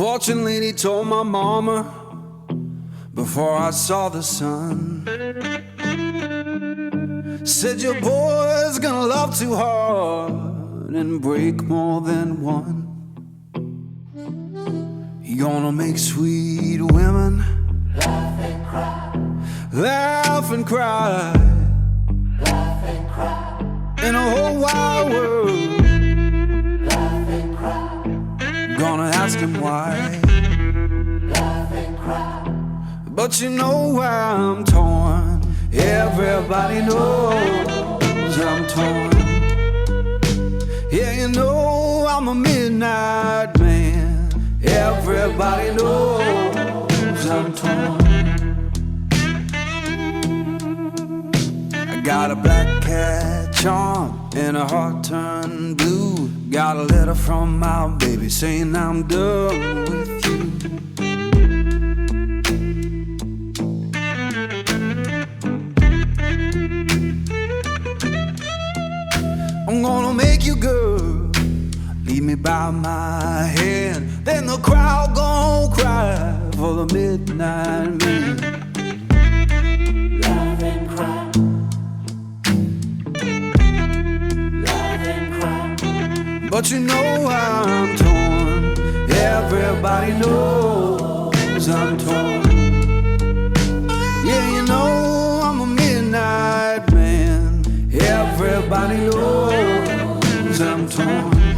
Fortune lady told my mama before I saw the sun, said your boy's gonna love too hard and break more than one. You're gonna make sweet women laugh and cry, laugh and cry, laugh and cry, in a whole wide world. laugh and cry, Gonna ask him why, laugh and cry. but you know why I'm torn. Everybody knows I'm torn. Yeah, you know I'm a midnight man. Everybody knows I'm torn. I got a black cat charm and a heart turned blue. Got a letter from my baby saying I'm done with you. I'm gonna make you good, lead me by my hand. Then the crowd gon' cry for the midnight man. Laugh and cry, laugh and cry, But you know I'm torn. Everybody knows I'm torn. Yeah, you know I'm a midnight man. Everybody knows I'm torn.